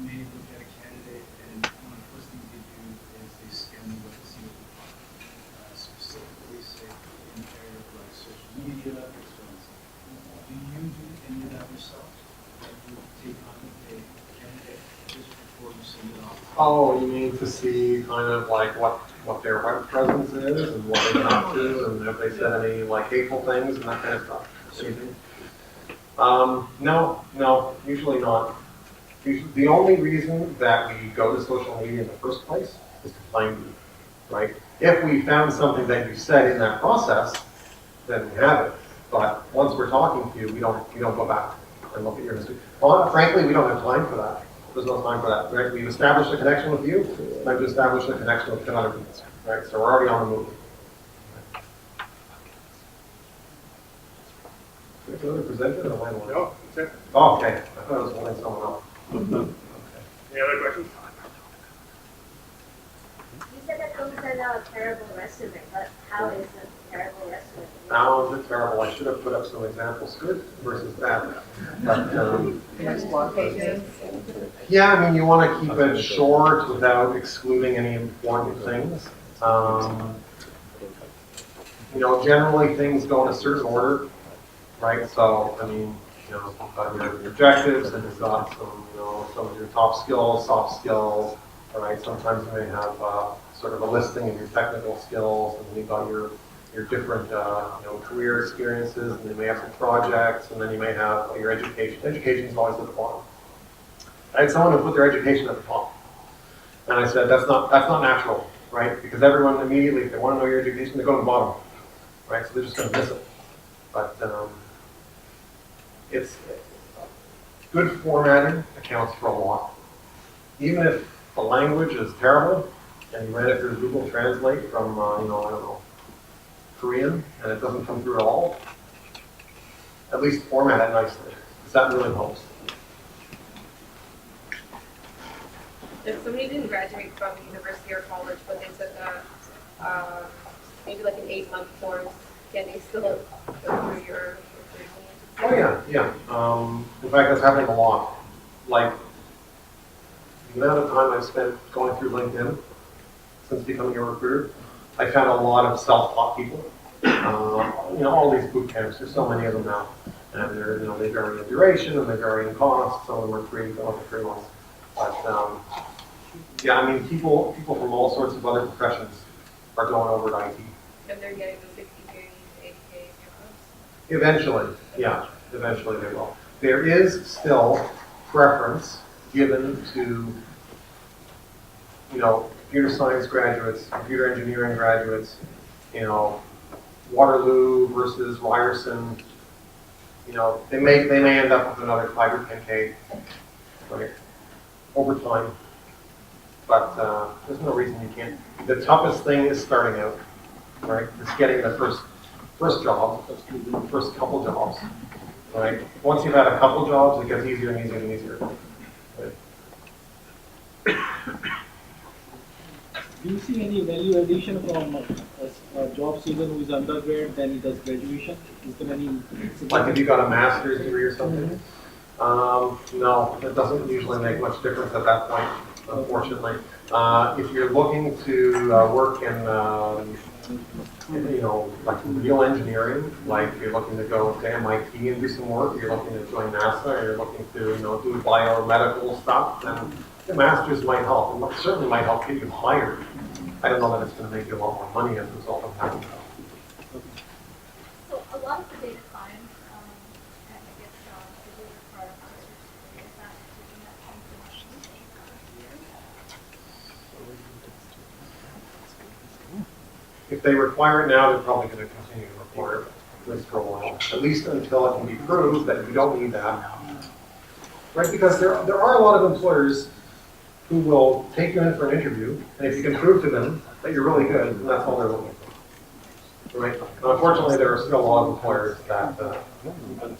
may look at a candidate and one of the first things they do is they scan the web to see what they find. Specifically, say, in the area of like social media, and so on and so forth. Do you do any of that yourself? That you take on a candidate just before you send it off? Oh, you mean to see kind of like what their web presence is and what they've been up to and if they said any like hateful things and that kind of stuff. No, usually not. The only reason that we go to social media in the first place is to find you, right? If we found something that you said in that process, then we have it. But once we're talking to you, we don't go back and look at your history. Well, frankly, we don't have time for that. There's no time for that, right? We've established a connection with you, it's time to establish a connection with 10 other people, right? So we're already on the move. Is there another presenter or am I the one? No, that's it. Oh, okay. I thought I was holding someone else. Any other questions? You said that those had a terrible resume, but how is a terrible resume? How is it terrible? I should have put up some examples, good versus bad. But, yeah, I mean, you want to keep it short without excluding any important things. Generally things go in a certain order, right? So, I mean, you've got your objectives and you've got some of your top skills, soft skills, all right? Sometimes you may have sort of a listing of your technical skills, and then you've got your different, career experiences, and you may have some projects, and then you may have your education. Education is always at the bottom. I had someone who put their education at the top, and I said, that's not natural, right? Because everyone immediately, if they want to know your education, they go to the bottom, right? So they're just going to miss it. But it's good formatting accounts for a lot. Even if the language is terrible, and you ran it through Google Translate from, Korean, and it doesn't come through at all, at least format it nicely, because that really helps. If somebody didn't graduate from university or college, but they took maybe like an 8-month course, can they still go through your Oh yeah. In fact, that's happening a lot. Like, the amount of time I've spent going through LinkedIn since becoming a recruiter, I found a lot of self-taught people. All these boot camps, there's so many of them now. And they vary in duration and they vary in cost. Some of them are free, some of them are 3 months. But, people from all sorts of other professions are going over to IT. and they're getting the 60K, 80K jobs? Eventually they will. There is still preference given to, computer science graduates, computer engineering graduates, Waterloo versus Ryerson. They may end up with another 5 or 10K, right, over time. But there's no reason you can't. The toughest thing is starting out, right? It's getting the first job, first couple jobs, right? Once you've had a couple jobs, it gets easier and easier and easier. Right? Do you see any value addition from a job seeker who is undergrad, then he does graduation? Is there any? Like if you got a master's degree or something? No, it doesn't usually make much difference at that point, unfortunately. If you're looking to work in, like real engineering, like you're looking to go to MIT and do some work, you're looking to join NASA, or you're looking to, do biomedical stuff, then the master's might help. It certainly might help get you hired. I don't know that it's going to make you a lot more money as a result of having that. So a lot of the data science, and I guess the data part of research is that taking that information. If they require it now, they're probably going to continue to require it, at least for a while. At least until it can be proved that you don't need that. Right? Because there are a lot of employers who will take you in for an interview, and if you can prove to them that you're really good, then that's all they're looking for. Right? And unfortunately, there are still a lot of employers that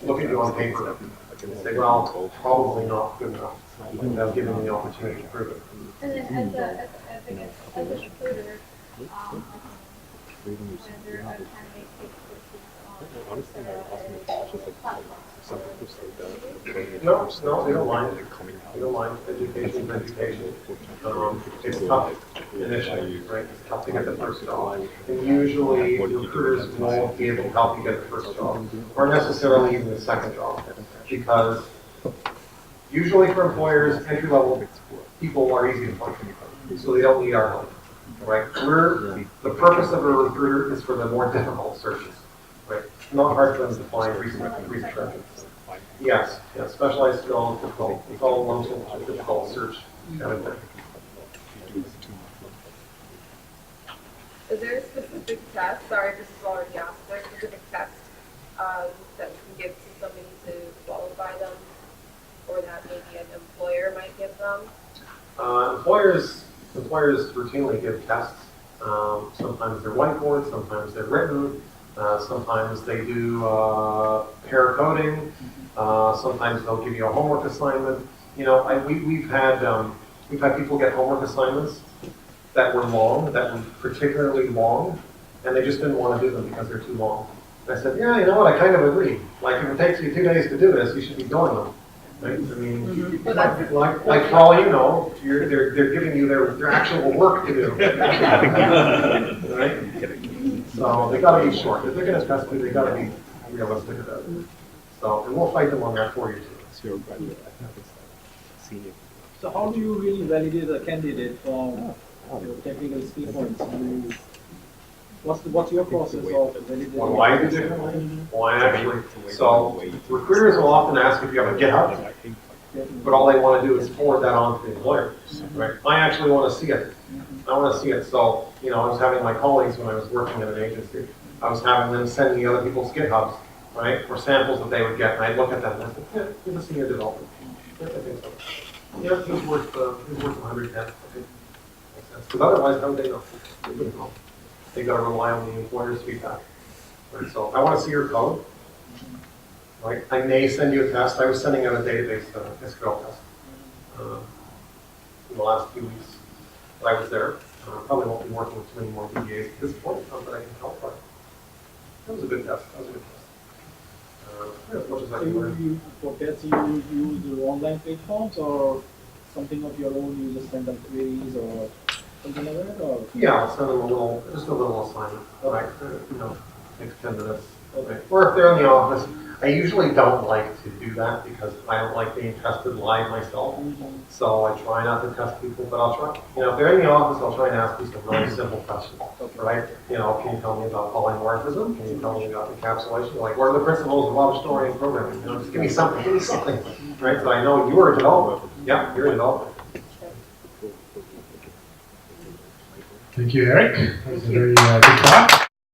look at you on paper and say, well, probably not good enough, without giving them the opportunity to prove it. And then as a recruiter, when there are candidates take courses on platforms. No, they don't mind. They don't mind. Education is education. It's tough initially, right? It's tough to get the first job. And usually recruiters won't be able to help you get the first job, or necessarily even the second job, because usually for employers, entry-level people are easy to find, so they don't need our help, right? The purpose of a recruiter is for the more difficult searches, right? It's not hard for them to find research engines. Yes, yes, specialized skill, difficult, it's all long-term, difficult search kind of thing. Is there a specific test, sorry if this is already asked, is there a specific test that you can give to somebody to qualify them? Or that maybe an employer might give them? Employers routinely give tests. Sometimes they're whiteboard, sometimes they're written, sometimes they do pair coding, sometimes they'll give you a homework assignment. You know, we've had people get homework assignments that were long, that were particularly long, and they just didn't want to do them because they're too long. And I said, yeah, you know what, I kind of agree. Like, if it takes you 2 days to do this, you should be doing them. Right? I mean, like for all you know, they're giving you their actual work to do. Right? So they got to be short. If they're going to test you, they got to be realistic about it. So, and we'll fight them on that for you too. So how do you really validate a candidate from your technical skill points? What's your process of validating? What do I do differently? Well, I actually, so recruiters will often ask if you have a GitHub, but all they want to do is forward that on to the employer. Right? I actually want to see it. I want to see it. So, you know, I was having my colleagues when I was working at an agency, I was having them send me other people's GitHubs, right, or samples that they would get, and I'd look at them and I said, yeah, he's a senior developer. Yeah, I think so. Yeah, he's worth 110. I think. Because otherwise, how would they know? They wouldn't know. They got to rely on the employer's feedback. Right? So I want to see your code. Right? I may send you a test. I was sending out a database SQL test in the last few weeks that I was there. Probably won't be working with too many more VBAs at this point, not that I can help, but that was a good test. That was a good test. As much as I So can learn. for tests you use the online platforms or something of your own, you just send them queries or something like that, or? Yeah, I'll send them just a little assignment, right? You know, takes 10 minutes. Okay. Or if they're in the office, I usually don't like to do that because I don't like being tested live myself. So I try not to test people, but I'll try. You know, if they're in the office, I'll try and ask you some really simple questions, right? You know, can you tell me about polymorphism? Can you tell me about encapsulation? Like, what are the principles of object-oriented programming? You know, just give me something, right? So I know you're a developer. Yeah, you're a developer. Thank you, Eric. That was a very good talk.